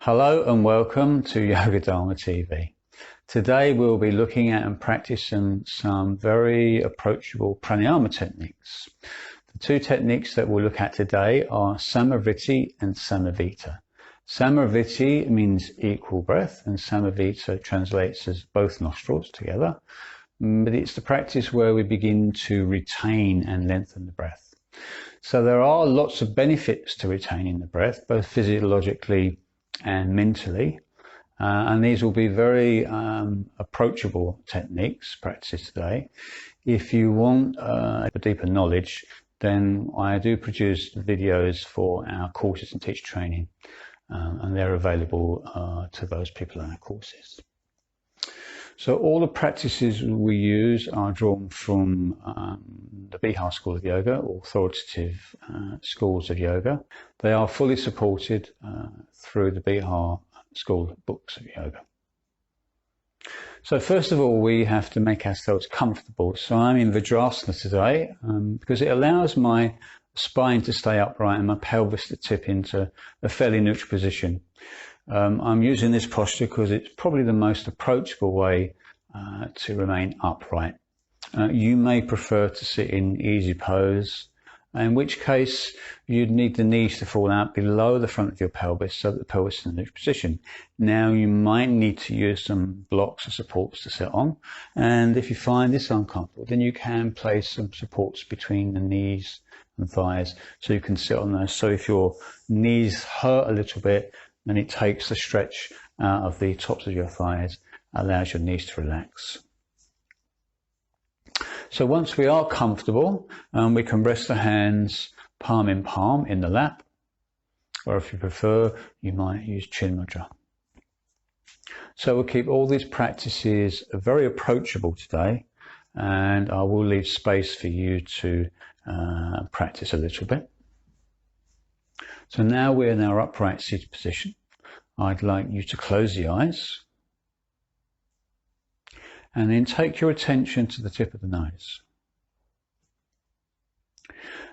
Hello and welcome to Yoga Dharma TV. Today we'll be looking at and practicing some very approachable pranayama techniques. The two techniques that we'll look at today are Samavritti and Samaveta. Samavritti means equal breath and Samaveta translates as both nostrils together. But it's the practice where we begin to retain and lengthen the breath. So there are lots of benefits to retaining the breath, both physiologically and mentally, and these will be very approachable techniques, practices today. If you want a deeper knowledge, then I do produce videos for our courses and teacher training, and they're available to those people in our courses. So all the practices we use are drawn from the Bihar School of Yoga, or authoritative schools of yoga. They are fully supported through the Bihar School Books of Yoga. So first of all, we have to make ourselves comfortable. So I'm in Vajrasana today because it allows my spine to stay upright and my pelvis to tip into a fairly neutral position. I'm using this posture because it's probably the most approachable way to remain upright. You may prefer to sit in easy pose, in which case you'd need the knees to fall out below the front of your pelvis so that the pelvis is in a neutral position. Now you might need to use some blocks or supports to sit on, and if you find this uncomfortable, then you can place some supports between the knees and thighs so you can sit on those. So if your knees hurt a little bit, then it takes the stretch out of the tops of your thighs, allows your knees to relax. So once we are comfortable, we can rest the hands palm in palm in the lap, or if you prefer, you might use chin mudra. So we'll keep all these practices very approachable today, and I will leave space for you to practice a little bit. So now we're in our upright seated position. I'd like you to close the eyes and then take your attention to the tip of the nose.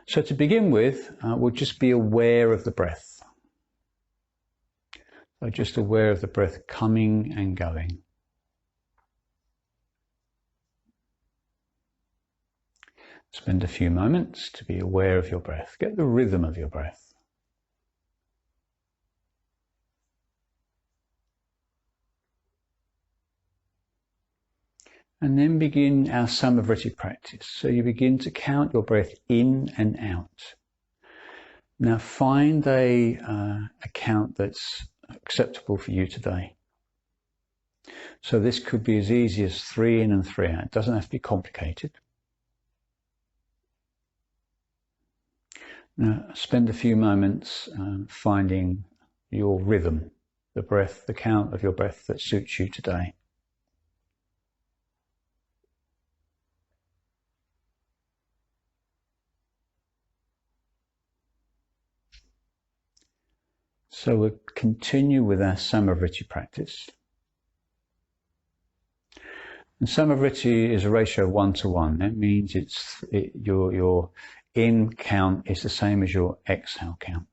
So to begin with, we'll just be aware of the breath. So just aware of the breath coming and going. Spend a few moments to be aware of your breath. Get the rhythm of your breath. And then begin our Samavritti practice. So you begin to count your breath in and out. Now find a count that's acceptable for you today. So this could be as easy as 3 in and 3 out. It doesn't have to be complicated. Now spend a few moments finding your rhythm, the breath, the count of your breath that suits you today. So we'll continue with our Samavritti practice. And Samavritti is a ratio of 1 to 1. That means your in count is the same as your exhale count.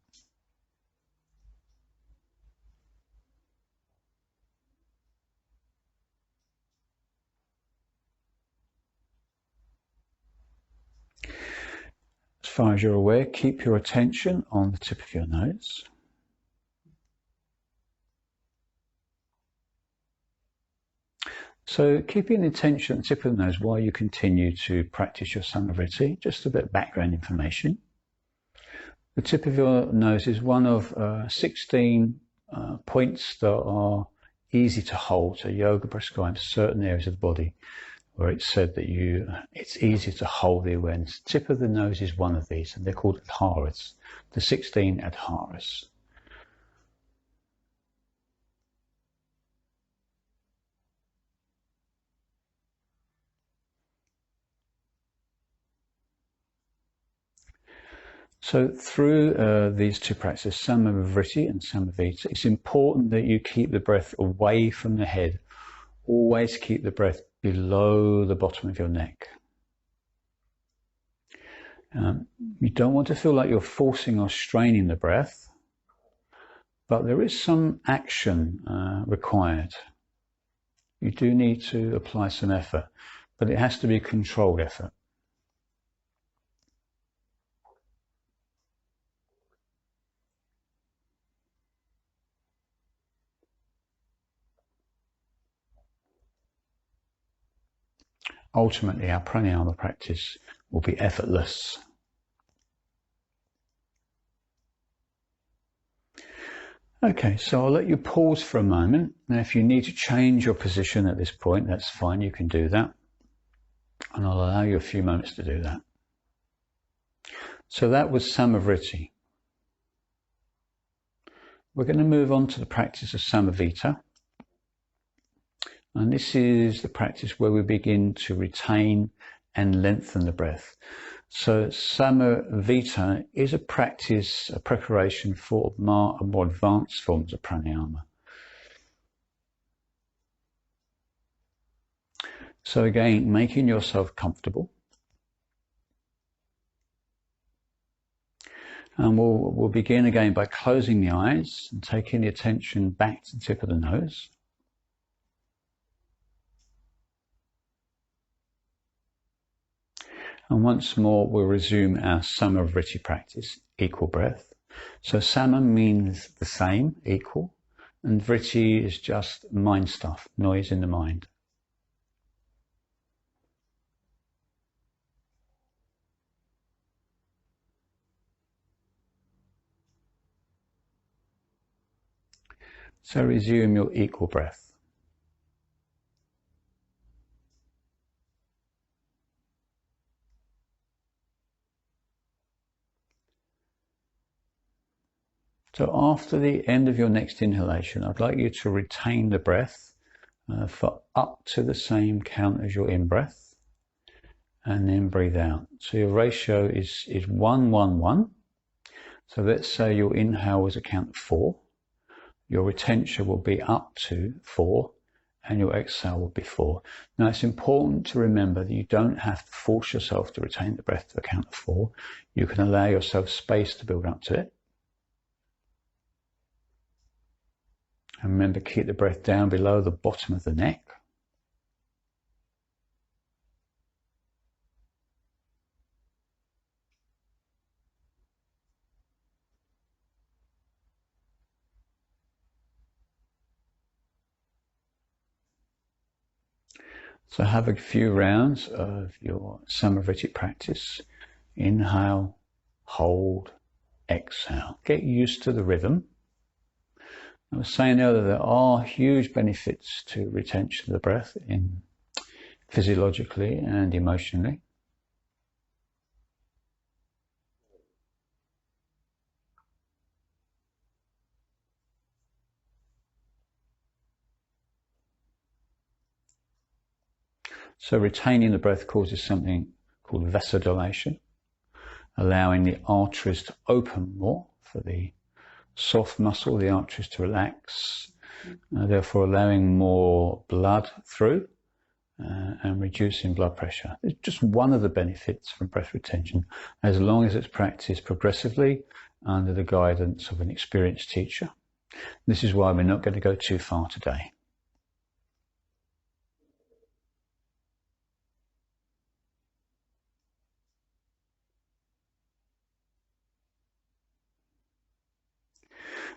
As far as you're aware, keep your attention on the tip of your nose. So keeping the attention at the tip of the nose while you continue to practice your Samavritti, just a bit of background information. The tip of your nose is one of 16 points that are easy to hold. So yoga prescribes certain areas of the body where it's said that it's easy to hold the awareness. The tip of the nose is one of these, and they're called adharas, the 16 adharas. So through these two practices, Samavritti and Samaveta, it's important that you keep the breath away from the head. Always keep the breath below the bottom of your neck. You don't want to feel like you're forcing or straining the breath, but there is some action required. You do need to apply some effort, but it has to be controlled effort. Ultimately, our pranayama practice will be effortless. Okay, so I'll let you pause for a moment. Now, if you need to change your position at this point, that's fine, you can do that. And I'll allow you a few moments to do that. So that was Samavritti. We're going to move on to the practice of Samaveta. And this is the practice where we begin to retain and lengthen the breath. So Samaveta is a practice, a preparation for more advanced forms of pranayama. So again, making yourself comfortable. And we'll begin again by closing the eyes and taking the attention back to the tip of the nose. And once more, we'll resume our Samavritti practice, equal breath. So Sama means the same, equal, and Vritti is just mind stuff, noise in the mind. So resume your equal breath. So after the end of your next inhalation, I'd like you to retain the breath for up to the same count as your in-breath, and then breathe out. So your ratio is 1, 1, 1. So let's say your inhale was a count of 4. Your retention will be up to 4, and your exhale will be 4. Now it's important to remember that you don't have to force yourself to retain the breath to a count of 4. You can allow yourself space to build up to it. And remember, keep the breath down below the bottom of the neck. So have a few rounds of your Samavritti practice. Inhale, hold, exhale. Get used to the rhythm. I was saying earlier, there are huge benefits to retention of the breath physiologically and emotionally. So retaining the breath causes something called vasodilation, allowing the arteries to open more for the soft muscle, the arteries to relax, therefore allowing more blood through and reducing blood pressure. It's just one of the benefits from breath retention, as long as it's practiced progressively under the guidance of an experienced teacher. This is why we're not going to go too far today.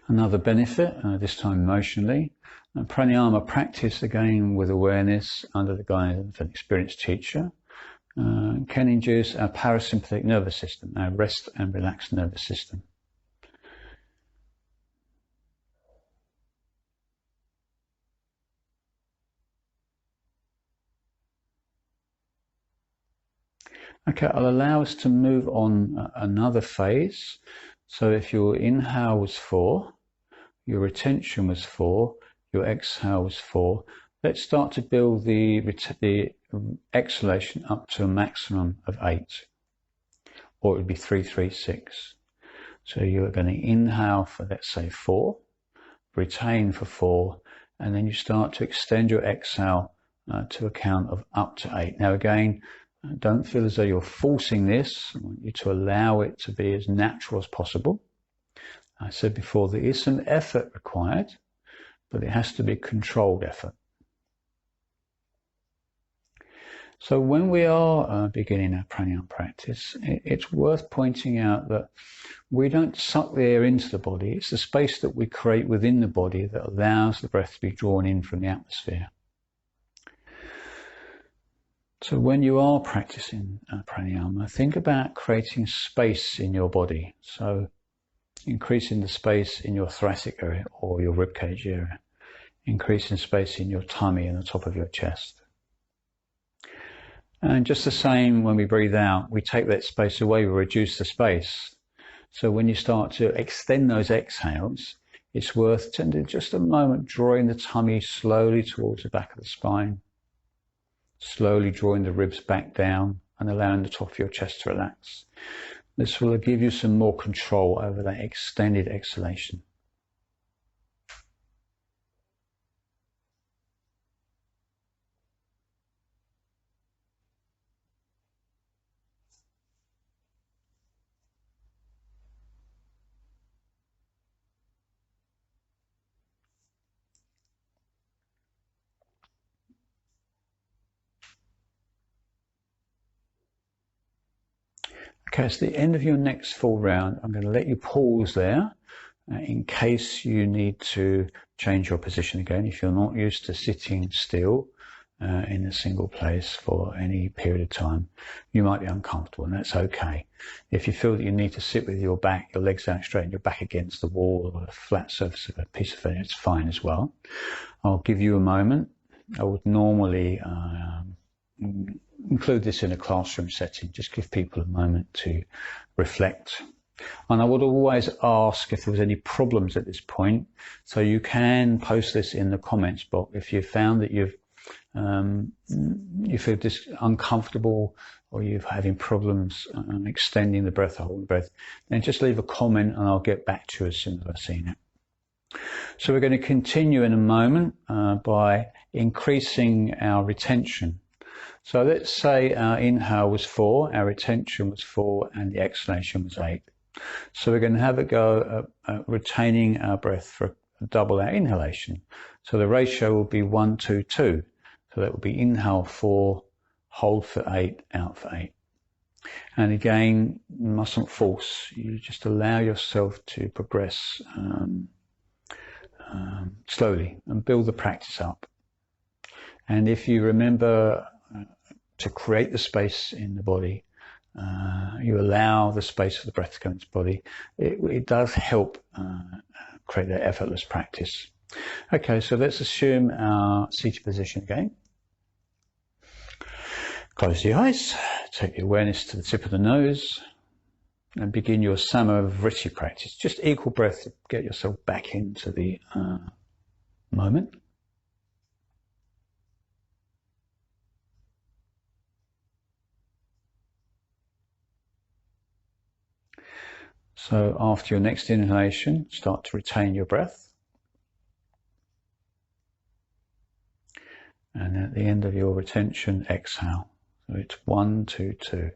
Another benefit, this time emotionally, pranayama practice again with awareness under the guidance of an experienced teacher can induce our parasympathetic nervous system, our rest and relaxed nervous system. Okay, I'll allow us to move on another phase. So if your inhale was 4, your retention was 4, your exhale was 4, let's start to build the exhalation up to a maximum of 8, or it would be 3, 3, 6. So you're going to inhale for, let's say, 4, retain for 4, and then you start to extend your exhale to a count of up to 8. Now again, don't feel as though you're forcing this. I want you to allow it to be as natural as possible. I said before, there is some effort required, but it has to be controlled effort. So when we are beginning our pranayama practice, it's worth pointing out that we don't suck the air into the body. It's the space that we create within the body that allows the breath to be drawn in from the atmosphere. So when you are practicing pranayama, think about creating space in your body. So increasing the space in your thoracic area or your ribcage area, increasing space in your tummy and the top of your chest. And just the same when we breathe out, we take that space away, we reduce the space. So when you start to extend those exhales, it's worth spending just a moment drawing the tummy slowly towards the back of the spine, slowly drawing the ribs back down and allowing the top of your chest to relax. This will give you some more control over that extended exhalation. Okay, it's the end of your next full round. I'm going to let you pause there in case you need to change your position again. If you're not used to sitting still in a single place for any period of time, you might be uncomfortable, and that's okay. If you feel that you need to sit with your back, your legs out straight, and your back against the wall or a flat surface of a piece of furniture, it's fine as well. I'll give you a moment. I would normally include this in a classroom setting, just give people a moment to reflect. And I would always ask if there was any problems at this point, so you can post this in the comments box. If you found that you feel uncomfortable or you're having problems extending the breath or holding the breath, then just leave a comment and I'll get back to you as soon as I've seen it. So we're going to continue in a moment by increasing our retention. So let's say our inhale was 4, our retention was 4, and the exhalation was 8. So we're going to have a go at retaining our breath for double our inhalation. So the ratio will be 1, 2, 2. So that will be inhale 4, hold for 8, out for 8. And again, you mustn't force. You just allow yourself to progress slowly and build the practice up. And if you remember to create the space in the body, you allow the space for the breath to come into the body, it does help create that effortless practice. Okay, so let's assume our seated position again. Close the eyes, take the awareness to the tip of the nose, and begin your Samaveta practice. Just equal breath to get yourself back into the moment. So after your next inhalation, start to retain your breath. And at the end of your retention, exhale. So it's 1, 2, 2.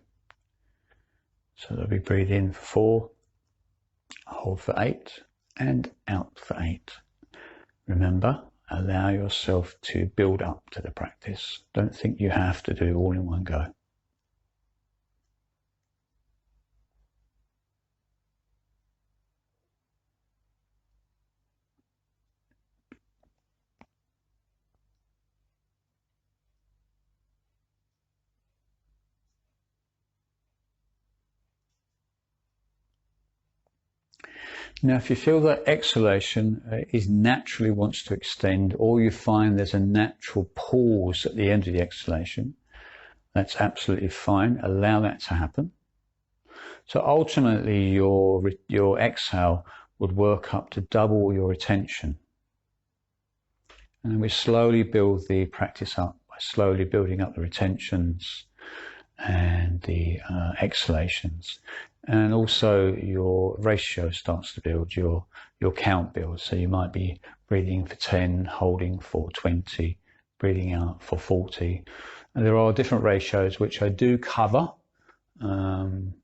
So that we breathe in for 4, hold for 8, and out for 8. Remember, allow yourself to build up to the practice. Don't think you have to do it all in one go. Now, if you feel that exhalation naturally wants to extend, or you find there's a natural pause at the end of the exhalation, that's absolutely fine. Allow that to happen. So ultimately, your exhale would work up to double your retention. And we slowly build the practice up by slowly building up the retentions and the exhalations. And also your ratio starts to build, your count builds. So you might be breathing for 10, holding for 20, breathing out for 40. And there are different ratios which I do cover in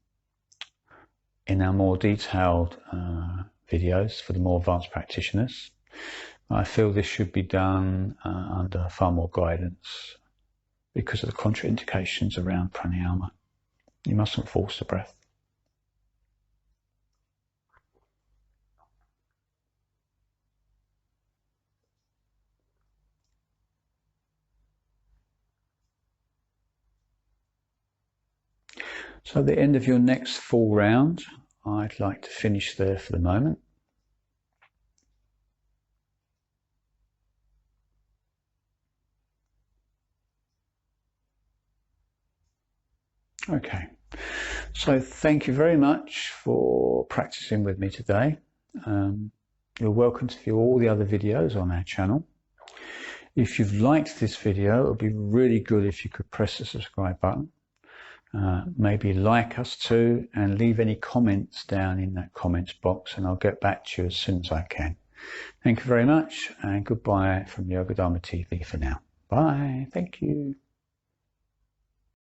our more detailed videos for the more advanced practitioners. I feel this should be done under far more guidance because of the contraindications around pranayama. You mustn't force the breath. So at the end of your next full round, I'd like to finish there for the moment. Okay, so thank you very much for practicing with me today. You're welcome to view all the other videos on our channel. If you've liked this video, it would be really good if you could press the subscribe button. Maybe like us too, and leave any comments down in that comments box, and I'll get back to you as soon as I can. Thank you very much, and goodbye from Yoga Dharma TV for now. Bye. Thank you.